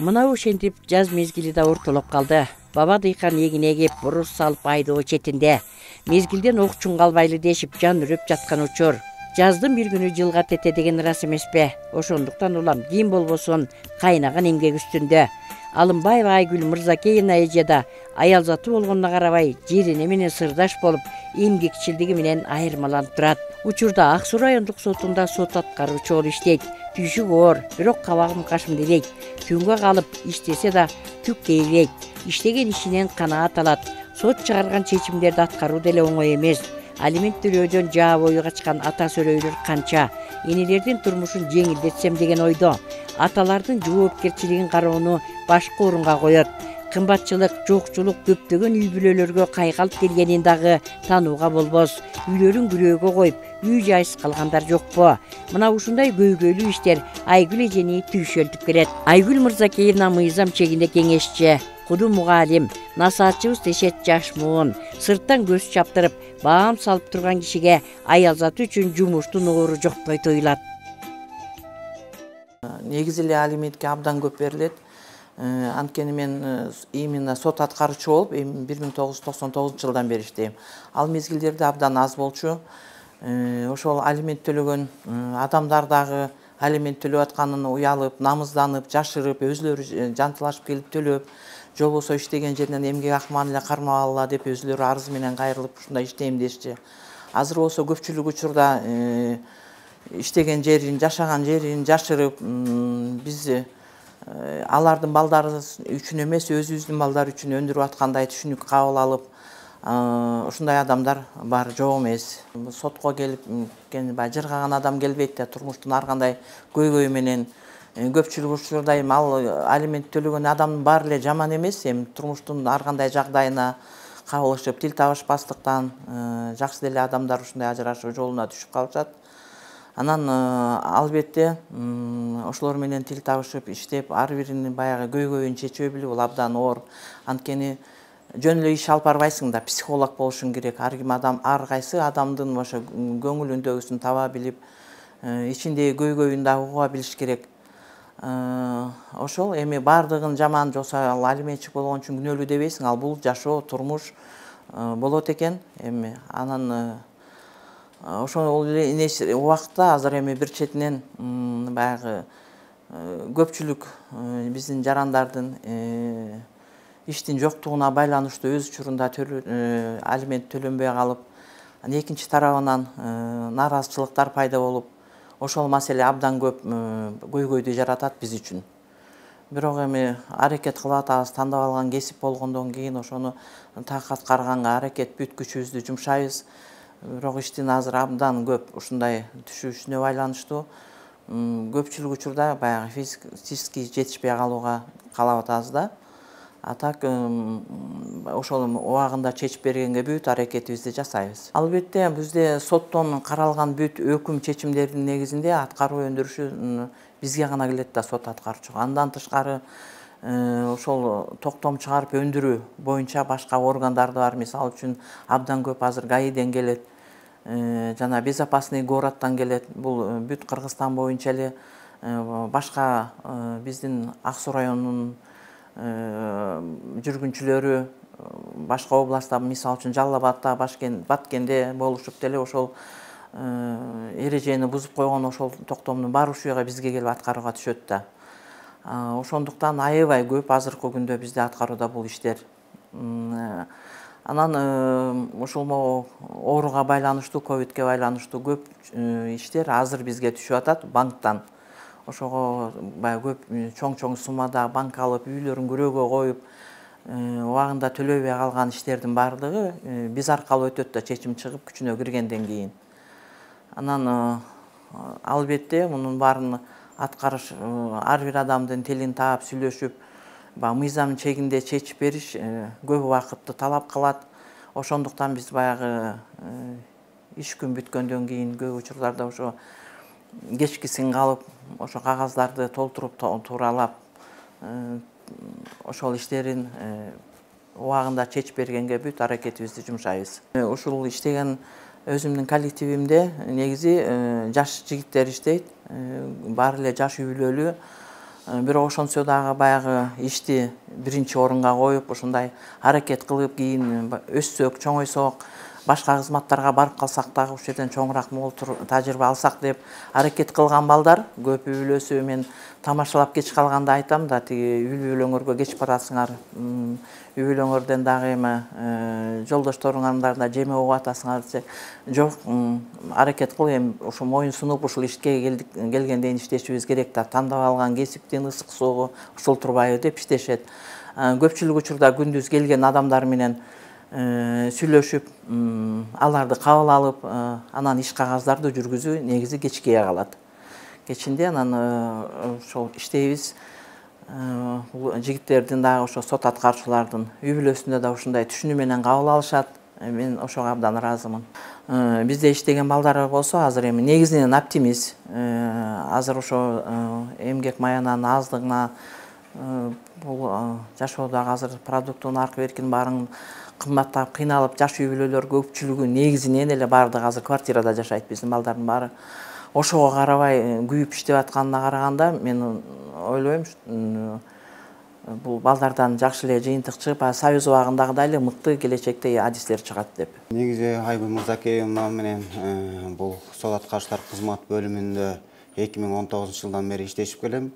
Мына ошентип жаз мезгили да ортолоп калды. Баба дыйкан эгин эгип, буруш салып айдоо четинде. Мезгилден окчун калбайлы дешип жан үрөп жаткан учур. Жаздын бир күнү жылга тете деген ырас эмеспи? Ошондуктан улам ким болбосун кайнаган эмгек үстүндө. Алымбаева Айгүл Мырзакеевна эже да аял заты болгонуна карабай, жирине менен сырдаш болуп, эмгекчилдиги менен айырмаланып турат. Учурда Ак Суу райондук сотунда сот аткаруучу болуп иштейт. Түйшүк оор, бирок кабагым кашым делейт. Түнгө калып иштесе да түк кейбейт. Иштеген ишинен канаат алат. Сот чыгарган чечимдерди аткаруу деле оңой эмес. Алимент төлөөдөн жаа бою качкан ата сөрөйлөр канча. Энелердин турмушун жеңилдетсем деген ойдо. Аталардын жоопкерчилигин кароону башка орунга коет. Кымбатчылык, жокчулук көптөгөн үй бүлөлөргө кайгалып келгенин дагы таанууга болбос. Үйлөрүн күрөөгө коюп, үй жайсыз калгандар жокпу? Мына ушундай көйгөйлүү иштер Айгүл эжени түйшөлтүп келет. Айгүл Мырзакеевна мыйзам чегинде кеңешчи, куду мугалим, насаатчыбыз Тешет Жашмуун. Сырттан көз чаптырып, баам салып турган кишиге аял заты үчүн жумуштун оору жокпой туюлат. Негизи эле алиментке абдан көп берилет. Анткени мен именно сот аткаруучу болуп 1999-жылдан бери иштейм. Ал мезгилдерде абдан аз болчу. Ошол алимент төлөгөн адамдар дагы алимент төлөп атканын уялып, намызданып, жашырып, өзлөрү жантылашып келип төлөп, же болбосо иштеген жеринен эмгек акымын эле кармап деп өзлөрү арыз менен кайрылып ушундай иштейм дешчи. Азыр болсо көпчүлүк учурда иштеген жерин, жашаган жерин жашырып, биз алардын балдары үчүн эмес, өзүбүздүн балдар үчүн өндүрүп аткандай түшүнүк кабыл алып, ушундай адамдар бар, жок эмес. Сотко келип, жыргаган адам келбейт да, турмуштун ар кандай көйгөйү менен. Көпчүлүк учурда ал алимент төлөгөн адамдын баары эле жаман эмес, турмуштун ар кандай жагдайына кабылышып, тил табышпастыктан жакшы деле адамдар ушундай ажырашуу жолуна түшүп калышат. Анан албетте ошолор менен тил табышып иштеп, ар биринин баягы көйгөйүн чече билүү бул абдан оор. Анткени жөн эле иш алып барбайсың да, психолог болушуң керек. Ар кайсы адамдын ошо көңүлүндөгүсүн таба билип, ичиндеги көйгөйүн да уга билиш керек. Ошол эми бардыгын жаман жоксо ал алиментчик болгон үчүн күнөөлүү дебейсиң, ал бул жашоо, турмуш болот экен. Эми анан ошол эле убакытта азыр эми бир четинен баягы көпчүлүк биздин жарандардын иштин жоктугуна байланыштуу өз учурунда алимент төлөнбөй калып, экинчи тарабынан нааразычылыктар пайда болуп, ошол маселе абдан көп көйгөйдү жаратат биз үчүн. Бирок эми аракет кылып атабыз, тандап алган кесип болгондон кийин ошону так аткарганга аракет, бүт күчүбүздү жумшайбыз. Бирок иштин азыр абдан көп ушундай түшүшүнө байланыштуу. Көпчүлүк учурда баягы физически жетишпей калууга каалап атабыз да. А так ошол убагында чечип бергенге бүт аракетибизди жасайбыз. Албетте бизде соттон каралган бүт өкүм чечимдердин негизинде аткаруу өндүрүшү бизге гана келет да, сот аткаруучуга. Андан тышкары ошол токтом чыгарып өндүрүү боюнча башка органдар да бар. Мисалы үчүн абдан көп азыр ГАИден келет, жана Безопасный городтан келет. Бул бүт Кыргызстан боюнча эле башка биздин Ак Суу районунун жүргүнчүлөрү башка областта, мисалы үчүн Жалал Абадта, Баткенде болушуп деле ошол эрежени бузуп койгон ошол токтомдун бар ушуга бизге келип аткарууга түшөт да. Ошондуктан аябай көп азыркы күндө бизде аткарууда бул иштер. Анан ушул ооруга байланыштуу, ковидке байланыштуу көп иштер азыр бизге түшүп атат банктан. Ошого баягы көп чоң суммада банк алып, үйлөрүн күрөөгө коюп, убагында төлөбөй калган иштердин баардыгы биз аркылуу өтөт да, чечим чыгып күчүнө киргенден кийин. Анан албетте мунун баарын аткарыш, ар бир адамдын тилин таап сүйлөшүп, мыйзам чегинде чечип бериш көп убакытты талап кылат. Ошондуктан биз баягы иш күн бүткөндөн кийин көп учурларда ошо кечкисин калып, ошо кагаздарды толтуруп тууралап, ошол иштерин убагында чечип бергенге бүт аракетибизди жумшайбыз. Ушул иштеген өзүмдүн коллективимде негизи жаш жигиттер иштейт, баары эле жаш үй бүлөлүү. бирок ошонсо дагы баягы ишти биринчи орунга коюп ушундай аракет кылып кийин өссөк, чоңойсок, башка кызматтарга барып калсак дагы ушул жерден чоңураак мол тажрыйба алсак деп аракет кылган балдар көп. Үй бүлөсү мен тамашалап кеч калганда айтам да, тиги үй бүлөңөргө кеч барасыңар, үй бүлөңөрдөн дагы эме жолдошторуңар да жеме угуп атасыңар десе, жок, аракет кыл, эми ушул моюн сунуп ушул ишке келгенден иштешибиз керек да, тандап алган кесиптин ысык соогу ушул турбайбы деп иштешет. Көпчүлүк учурда күндүз келген адамдар менен сүйлөшүп, аларды кабыл алып, анан иш кагаздарды жүргүзүү негизи кечкеге калат. Кечинде анан ошол иштейбиз. Жигиттердин дагы ошо сот аткаруучулардын үй бүлөсүндө да ушундай түшүнүү менен кабыл алышат. Мен ошого абдан ыраазымын. Бизде иштеген балдар болсо азыр эми негизинен оптимист. Азыр ошо эмгек маянанын аздыгына, бул жашоодагы азыр продукттун наркы эркин баарын кымбаттап, кыйналып, жаш үй бүлөлөр көпчүлүгү негизинен эле баардыгы азыр квартирада жашайт, биздин балдардын баары. Ошого карабай күйүп иштеп атканына караганда мен ойлойм, бул балдардан жакшы эле жыйынтык чыгып, Союз убагындагыдай эле мыкты келечекте адистер чыгат деп. Негизи Айгүл Мырзакеевна менен бул сот аткарыштар кызмат бөлүмүндө 2019 жылдан бери иштешип келем.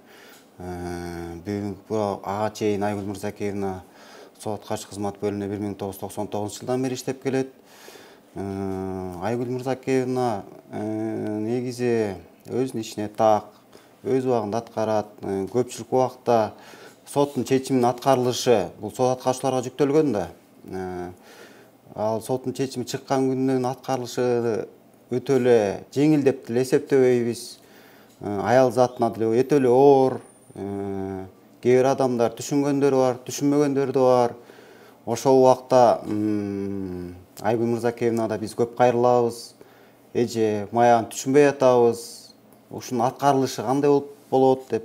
Ага чейин Айгүл Мырзакеевна сот аткарыш кызмат бөлүмүндө 1999 жылдан бери иштеп келет. Айгүл Мырзакеевна негизи өзүнүн ишине так, өз убагында аткарат. Көпчүлүк убакта соттун чечиминин аткарылышы бул сот аткаруучуларга жүктөлгөн да. Ал соттун чечими чыккан күндөн аткарылышы өтө эле жеңил деп деле эсептебейбиз. Аял затына деле өтө эле оор. Кээ бир адамдар түшүнгөндөрү бар, түшүнмөгөндөрү да бар. Ошол убакта Айгүл Мырзакеевнага биз көп кайрылабыз. Эже маяны түшүнбөй атабыз. Ушунун аткарылышы кандай болот деп.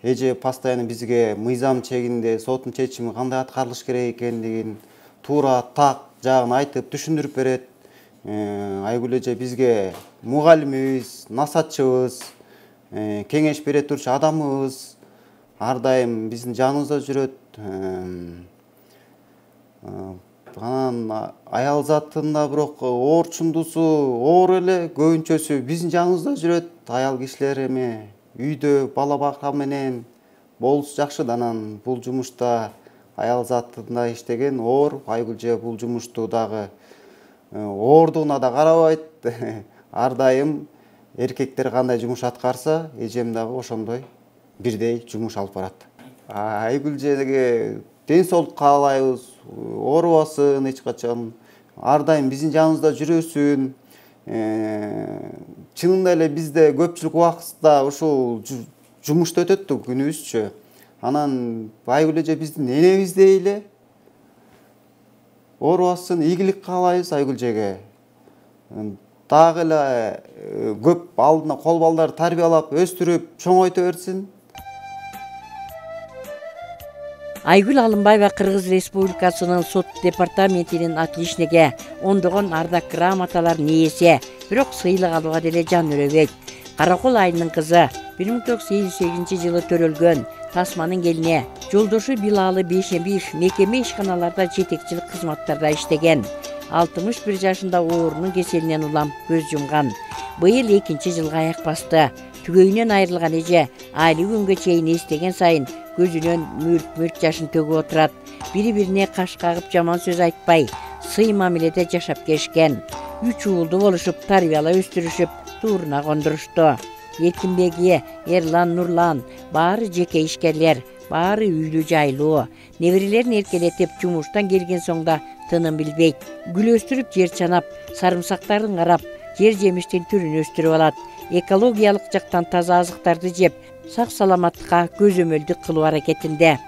Эже постоянно бизге мыйзам чегинде соттун чечими кандай аткарылыш керек экендигин туура так жагын айтып түшүндүрүп берет. Айгүл эже бизге мугалимибиз, насатчыбыз, кеңеш бере турчу адамыбыз. Ар дайым биздин жаныбызда жүрөт. Анан аял затында бирок оорчундусу оор эле, көбүнчөсү биздин жаныбызда жүрөт. Аял кишилер эми үйдө бала бакка менен болсо жакшы да, анан бул жумушта аял затында иштеген оор. Айгүл же бул жумушту дагы оордугуна да карабайт. Ар дайым эркектер кандай жумуш аткарса, эжем дагы ошондой бирдей жумуш алып барат. Айгүл жерге ден соолук каалайбыз, оорубасын эч качан. Ар дайым биздин жаныбызда жүрөсүн. Чынында эле бизде көпчүлүк убакытта ушул жумушта өтөт да күнүбүзчү. Анан Айгүл эже биздин энебиздей эле. Оорубасын, ийгилик каалайбыз Айгүл эжеге. Дагы эле көп алдына кол балдар тарбиялап, өстүрүп, чоңойто берсин. Айгүл Алымбаева Кыргыз Республикасынын сот департаментинин отличниги, ондогон ардак грамоталардын ээси, бирок сыйлык алууга деле жан өрөбөйт. Каракол айынын кызы, 1958 жылы төрөлгөн, Тасманын келине. Жолдошу Билалы Бейшембиев мекеме ишканаларда жетекчилик кызматтарда иштеген. 61 жашында оорунун кеселинен улам көз жумган. Быйыл 2-нчи жылга аяк басты. Түгөйүнөн айрылган эже али күнгө чейин эстеген сайын көзүнөн мүрт жашын төгүп отурат. Бири-бирине каш кагып жаман сөз айтпай, сый мамиледе жашап келишкен. 3 уулду болушуп, тарбиялап өстүрүшүп, тууруна кондурушту. Эркинбеги, Эрлан, Нурлан баары жеке ишкерлер, баары үйлүү жайлуу. Неберелерин эркелетип, жумуштан келген соңда тыным билбейт. Гүл өстүрүп, жер чанап, сарымсактарын карап, жер жемиштин түрүн өстүрүп алат. Экологиялык жактан таза азыктарды жеп, сак-саламаттыкка көзөмөлдүк кылуу аракетинде.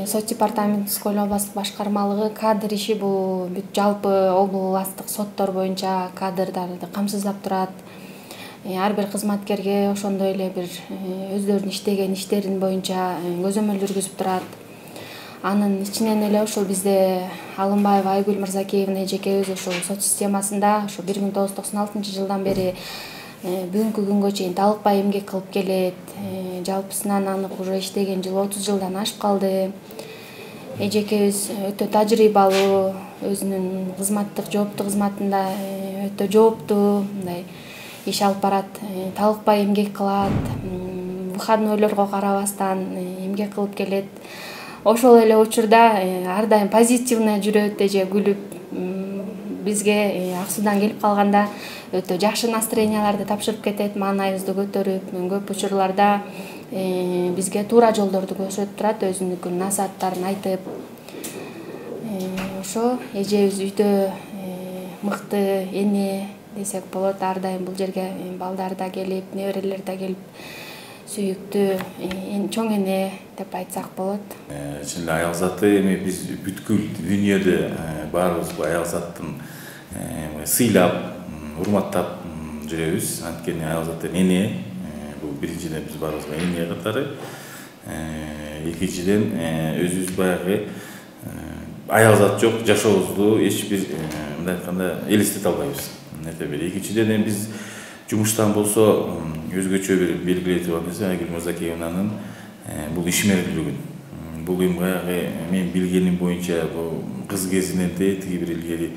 Сот департаменти Скөл областык башкармалыгы кадр иши бул бүт жалпы областык соттор боюнча кадрдарды камсыздап турат. Ар бир кызматкерге ошондой эле бир өздөрүнүн иштеген иштерин боюнча көзөмөл жүргүзүп турат. Анын ичинен эле ошол бизде Алымбаева Айгүл Мырзакеевна эжекебиз ошол сот системасында ошо 1996 жылдан бери бүгүнкү күнгө чейин талыкпай эмгек кылып келет. Жалпысынан аны уже иштеген жылы 30 жылдан ашып калды. Эжекебиз өтө тажрыйбалуу, өзүнүн кызматтык жооптуу кызматында өтө жооптуу мындай иш алып барат. Талыкпай эмгек кылат. Выходнойлорго карабастан эмгек кылып келет. Ошол эле учурда ар дайым позитивный жүрөт, эже күлүп бизге ак суудан келип калганда өтө жакшы настроенияларды тапшырып кетет, маанайыбызды көтөрүп, көп учурларда бизге туура жолдорду көрсөтүп турат, өзүнүн насааттарын айтып. Ошо эжебиз үйдө мыкты эне десек болот. Ар дайым бул жерге балдар да келип, неберелер да келип, сүйүктүү чоң эне деп айтсак болот. Чын эле аял заты эми биз бүткүл дүйнөдө баарыбыз аял заттын сыйлап, урматтап жүрөбүз. Анткени аял заты эне, бул биринчиден биз баарыбызга эне катары. Экинчиден өзүбүз баягы аял зат жок жашообузду эч бир мындай айтканда элестете албайбыз. Экинчиден эми биз жумуштан болсо өзгөчө бир белгилей турган нерсе Айгүл Мырзакеевнанын бул ишмерлүүлүгүн. Бул эми баягы мен билгеним боюнча бул кыз кезинен тиги бир илгери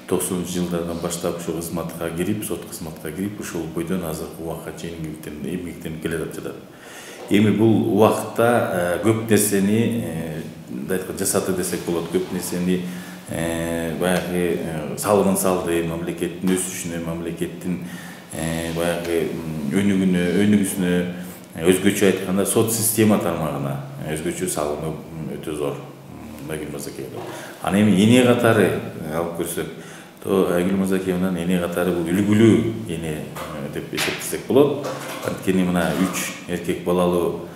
90-жылдардан баштап ушу кызматка кирип, сот кызматка кирип, ушул бойдон азыркы убакка чейин эмгектенип келе жатат. Эми бул убакытта көп нерсени жасады десек болот. Көп нерсени баягы салымын салды, мамлекеттин өсүшүнө, мамлекеттин баягы өнүгүүсүнө, өзгөчө айтканда сот система тармагына өзгөчө салымы өтө зор Айгүл Мырзакеевна. Аны эми эне катары алып көрсөк, Айгүл Мырзакеевнанын эне катары бул үлгүлүү эне деп эсептесек болот. Анткени мына 3 эркек балалуу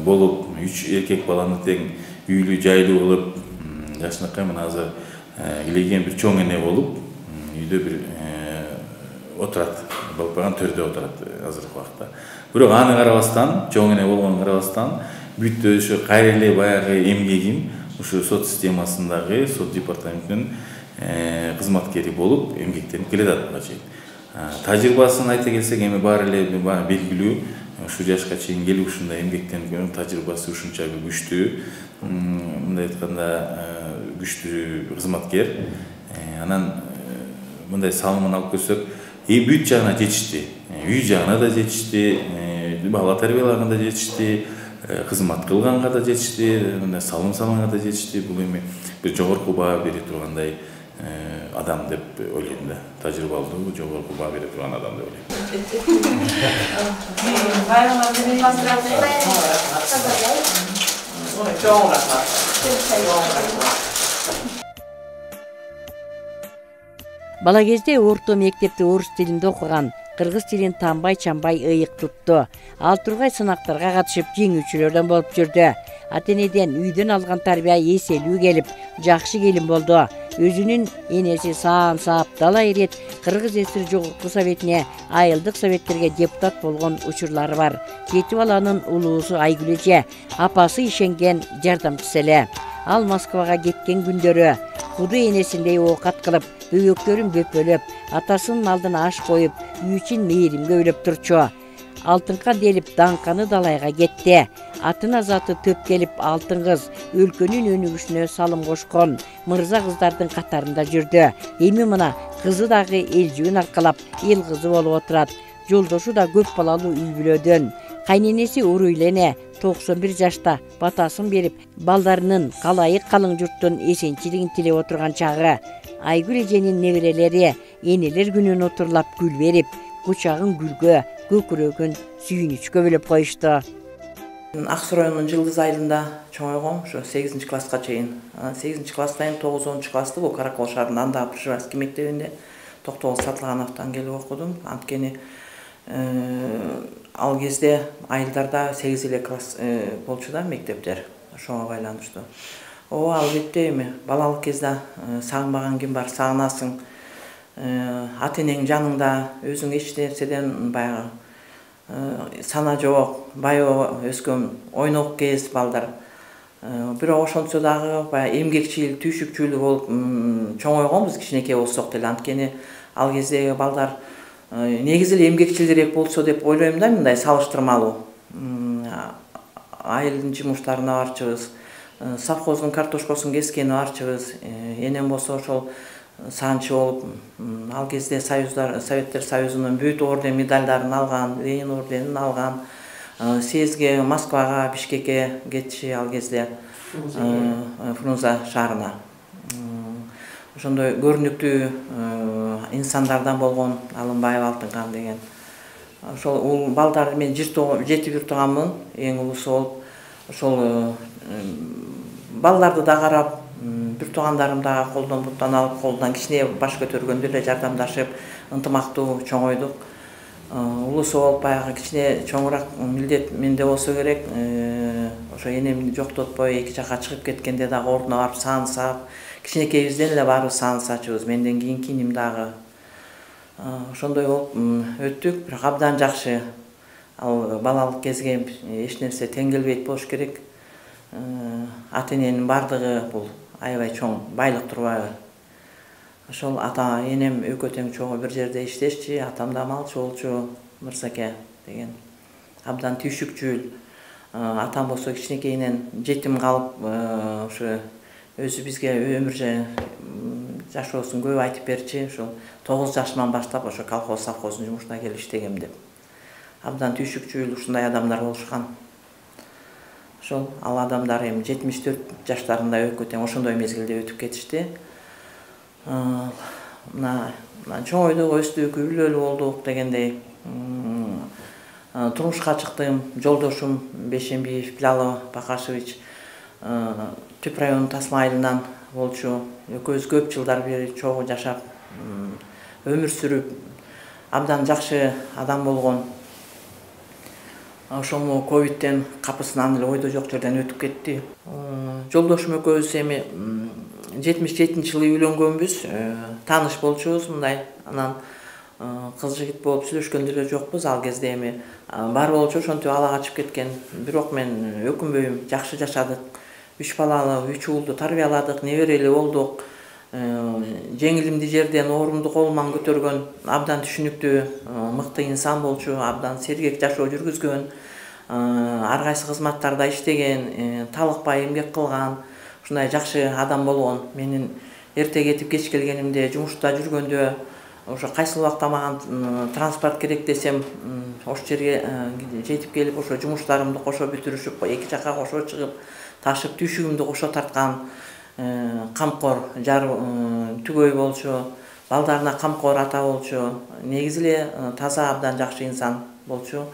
болуп, 3 эркек баланы тең үйлүү жайлуу кылып, жашынакай мына азыр илеген бир чоң эне болуп, үйдө бир отурат, балпаган төрдө отурат азыркы убакта. Бирок аны карабастан, чоң эне болгонун карабастан, бүт ошо кайра эле баягы эмгегин ушу сот системасындагы, сот департаментинин кызматкери болуп, эмгектенип келатат буга чейин. Тажрыйбасын айта келсек, эми баары эле белгилүү, ушу жашка чейин келип ушундай эмгектенип тажрыйбасы ушунча күчтүү, мындай айтканда күчтүү кызматкер. Анан мындай салымын алып көрсөк, бүт жагына жетишти. Үй жагына да жетишти, бала тарбиялаганда жетишти, кызмат кылганга да жетишти, салым салганга да жетишти. Бул эми бир жогорку баа бере тургандай адам деп ойлойм да. Тажрыйбалуу, жогорку баа бере турган адам деп ойлойм. Бала кезде орто мектепте орус тилинде окуган, кыргыз тилин танбай-чанбай ыйык тутту. Ал тургай сынактарга катышып жеңүүчүлөрдөн болуп жүрдү. Ата-энеден үйдөн алган тарбия эселүү келип, жакшы келин болду. Өзүнүн энеси саан сааптала ирет Кыргыз ССР Жогорку Советине, айылдык советтерге депутат болгон учурлары бар. 7 баланын улуусу Айгүл эже, апасы ишенген жардамчысы эле. Ал Москвага кеткен күндөрү куду энесиндей оокат кылып, бөбөктөрүн бөпөлөп, атасынын алдына аш коюп, үй ичин мээримге өйлөп турчу. Алтынка делип даңканы далайга кетти. Атына заты төп келип алтын кыз өлкөнүн өнүгүшүнө салым кошкон мырза кыздардын катарында жүрдү. Эми мына кызы дагы элжүүн аркалап эл кызы болуп отурат. Жолдошу да көп балалуу үй бүлөдөн. Кайненеси Урuyлене 91 жашта батасын берип, балдарынын калайык калың журттун эсенчилигин тилеп отурган чагы. Айгүл эженин неберелери энелер күнүн отурлап гүл берип, кучагын гүлгө, көкүрөгүн сүйүнүчкө бөлөп коюшту. Аксу районунун Жылдыз айылында чоңойгом, ошо 8 класска чейин. 8 класстан 9 классты бул Каракол шаарынын андагы Пржевальский мектебинде Токтогул Сатылгановдон келип окудум. Анткени ал кезде айылдарда 8 эле класс болчу да мектептер. Ошого байланыштуу. Албетте эми балалык кезде сагынбаган ким бар, сагынасың. Ата-энең жаныңда, өзүң эч нерседен баягы сана жок, байоо өскөн ойнок кез балдар. Бирок ошончо дагы баягы эмгекчил, түйшүкчүл болуп чоңойгонбуз кичинекей болсок деле. Анткени ал кездеги балдар негизи эле эмгекчилдерээк болсо деп ойлойм да, мындай салыштырмалуу. Айылдын жумуштарына барчыбыз, совхоздун картошкосун кескени барчыбыз. Энем болсо ошол саанчы болуп, ал кезде Советтер Союзунун бүт орден медальдарын алган, Ленин орденин алган. Съездге Москвага, Бишкекке кетчи ал кезде, Фрунзе шаарына. Ошондой көрүнүктүү инсандардан болгон Алымбаев Алтынкан деген. Ошол балдар мен 7 бир тууганмын, эң улусу болуп. Ошол балдарды да карап, бир туугандарым дагы колдон буттан алып, колунан кичине баш көтөргөндө эле жардамдашып, ынтымактуу чоңойдук. Улусу болуп баягы кичине чоңураак милдет менде болсо керек. Ошо энемди жоктотпой эки жака чыгып кеткенде дагы ордуна барып саансап, кичинекейибизден эле барып саансачыбыз. Менден кийинки иним дагы ошондой болуп өттүк. Бирок абдан жакшы. Ал балалык кезге эч нерсе тең келбейт болуш керек. Ата эненин бардыгы бул аябай чоң байлык турбайбы? Ошол ата энем экөө тең чогуу бир жерде иштешчи, атам да малчы болчу, Мырзаке деген. Абдан түйшүкчүл. Атам болсо кичинекейинен жетим калып, ошо өзү бизге өмүр жашоосун көп айтып берчи. Ошол 9 жашыман баштап ошо колхоз совхоздун жумушуна келип иштегем деп. Абдан түйшүкчүл ушундай адамдар болушкан. Ошол ал адамдар эми 74 жаштарында экөө тең ошондой мезгилде өтүп кетишти. Мына чоңойдук, өстүк, үй бүлөлүү болдук дегендей. Турмушка чыктым. Жолдошум Бейшембиев Билал Бакашевич Түп районунун Тасма айылынан болчу. Экөөбүз көп жылдар бери чогуу жашап, өмүр сүрүп, абдан жакшы адам болгон. Ошол ковидтен капысынан эле ойдо жок жерден өтүп кетти. Жолдошум экөөбүз эми 77-жылы үйлөнгөнбүз, тааныш болчубуз мындай. Анан кыз жигит болуп сүйлөшкөн деле жокпуз. Ал кезде эми бар болчу, ошентип ала качып кеткен. Бирок мен өкүнбөйм, жакшы жашадык. 3 балалы, 3 уулду тарбияладык, неберели болдук. Жеңилимди жерден оорумду колуман көтөргөн, абдан түшүнүктүү, мыкты инсан болчу, абдан сергек жашоо жүргүзгөн, ар кайсы кызматтарда иштеген, талыкпай эмгек кылган, ушундай жакшы адам болгон. Менин эрте кетип кеч келгенимде, жумушта жүргөндө, ошо кайсыл убакта маган транспорт керек десем, ошол жерге жетип келип, ошо жумуштарымды кошо бүтүрүшүп, эки жака кошо чыгып, ташып түйшүгүмдү кошо тарткан камкор жар түгөй болчу, балдарына камкор ата болчу. Негизи эле таза, абдан жакшы инсан болчу.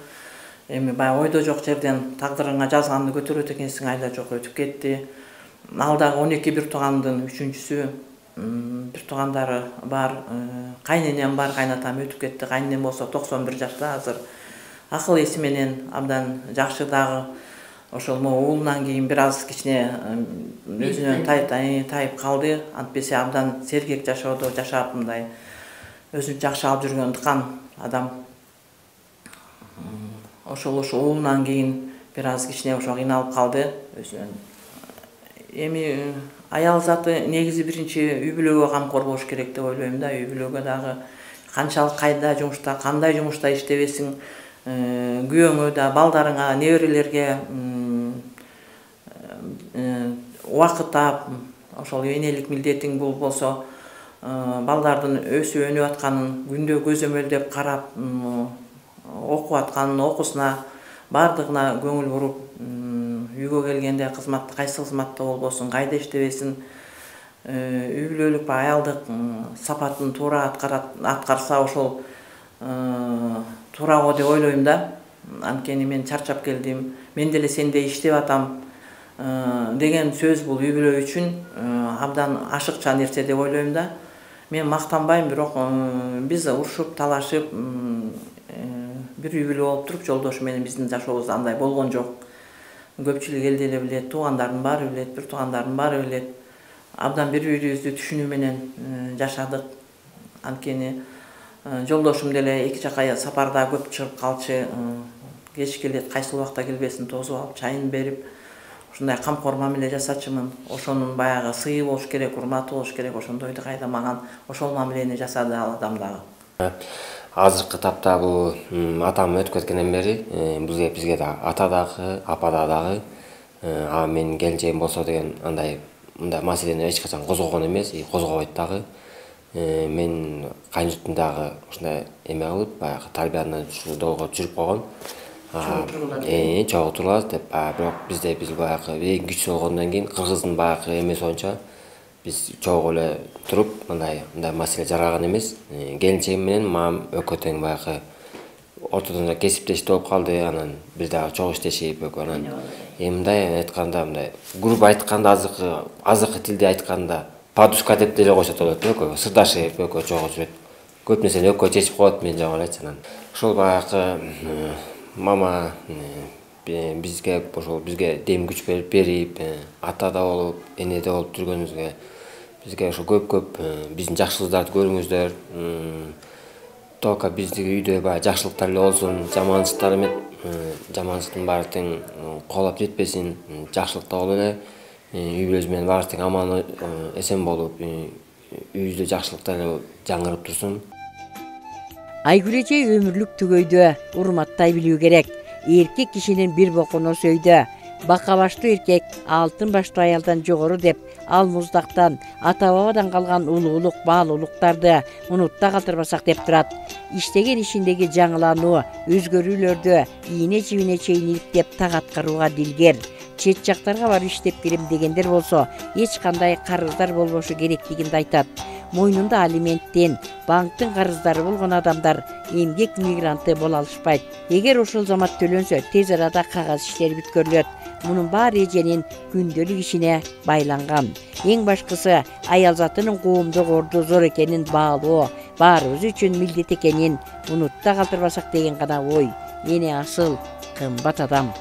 Эми баягы ойдо жок жерден тагдырыңа жазганды көтөрөт экенсиң, айла жок өтүп кетти. Ал дагы 12 бир туугандын 3-чүсү. Бир туугандары бар, кайненем бар, кайнатам өтүп кетти. Кайненем болсо 91 жашта азыр. Акыл эси менен абдан жакшы дагы. Ошол уулунан кийин бир аз кичине өзүнөн тайып калды. Антпесе абдан сергек жашоодо жашап, мындай өзүн жакшы алып жүргөн тыкан адам. Ошол уулунан кийин бир аз кичине ошо кыйналып калды өзүнөн. Эми аял заты негизи биринчи үй бүлөгө камкор болуш керек деп ойлойм да. Үй бүлөгө дагы канчалык кайда жумушта, кандай жумушта иштебесиң, күйөөңө да, балдарыңа, неберелерге убакыт таап, ошол энелик милдетиң бул болсо, балдардын өсүп өнүп атканын күндө көзөмөлдөп карап, окуп атканын, окуусуна, бардыгына көңүл буруп, үйгө келгенде кызматта, кайсы кызматта болбосун, кайда иштебесин, үй бүлөлүк аялдык сапатын туура аткарса, ошол туура го деп ойлойм да. Анткени мен чарчап келдим, мен деле сендей иштеп атам деген сөз бул үй бүлө үчүн абдан ашыкча нерсе деп ойлойм да. Мен мактанбайм, бирок биз урушуп, талашып, бир үй бүлө болуп туруп, жолдошу менен биздин жашообузда андай болгон жок. Көпчүлүк эл деле билет, туугандардын баары билет, бир туугандардын баары билет. Абдан бири-бирибизди түшүнүү менен жашадык. Анткени жолдошум деле эки жака сапарда көп чыгып калчу, кеч келет, кайсы убакта келбесин тосуп алып, чайын берип, ушундай камкор мамиле жасачумун. Ошонун баягы сыйы болуш керек, урматы болуш керек. Ошондойду кайда маган ошол мамилени жасады ал адам дагы. азыркы тапта бул атам өтүп кеткенден бери бизге да ата дагы, апа дагы, менин келинчегим болсо деген мындай маселени эч качан козгогон эмес, козгобойт дагы. Мен кайнжутум дагы ушундай эме кылып, баягы тарбияны долго жүрүп койгон. Чогуу турулат деп, бирок биз баягы эң күчтүү болгондон кийин кыргыздын баягы эмеси боюнча биз чогуу эле туруп, мындай маселе жараган эмес. Келинчегим менен мамам экөө тең баягы ортодон кесиптешти болуп калды, анан бир дагы чогуу иштешип экөө. Анан мындай айтканда, мындай груб айтканда, азыркы тилде айтканда подушка деп деле койсо болот, экөө сырдашып, экөө чогуу жүрөт. Көп нерсени экөө чечип коет, мен жагылачы. Анан ошол баягы мама бизге дем күч берип, атада болуп, энеде болуп жүргөнүбүзгө бизге ошо көп биздин жакшылыктарды көрүңүздөр. Только биздин үйдө баягы жакшылыктар эле болсун, жаманчылыктын баары тең колоп жетпесин, жакшылыкта болуп эле үй бүлөбүз менен баары тең аман эсен болуп, үйүбүздө жакшылыктар эле жаңырып турсун. Айгүл эже өмүрлүк түгөйдө урматтай билүү керек. Эркек кишинин бир боконоосу өйдө. Бака баштуу эркек алтын баштуу аялдан жогору деп, ал муздактан, ата бабадан калган улуулук, баалуулуктарды унутта калтырбасак деп турат. Иштеген ишиндеги жаңылануу, өзгөрүүлөрдө ийне жибине чейин иликтеп так аткарууга дилгер. Чет жактарга барып иштеп келем дегендер болсо, эч кандай карыздар болбошу керектигин айтат. Мойнунда алименттен, банктын карыздары болгон адамдар эмгек мигранты боло алышпайт. Эгер ошол замат төлөнсө, тез арада кагаз иштери бүткөрүлөт. Мунун баары эженин күндөлүк ишине байланган. Эң башкысы аял затынын коомдук орду зор экенин баалоо, баарыбыз үчүн милдет экенин унутта калтырбасак деген гана ой. Эне асыл кымбат адам.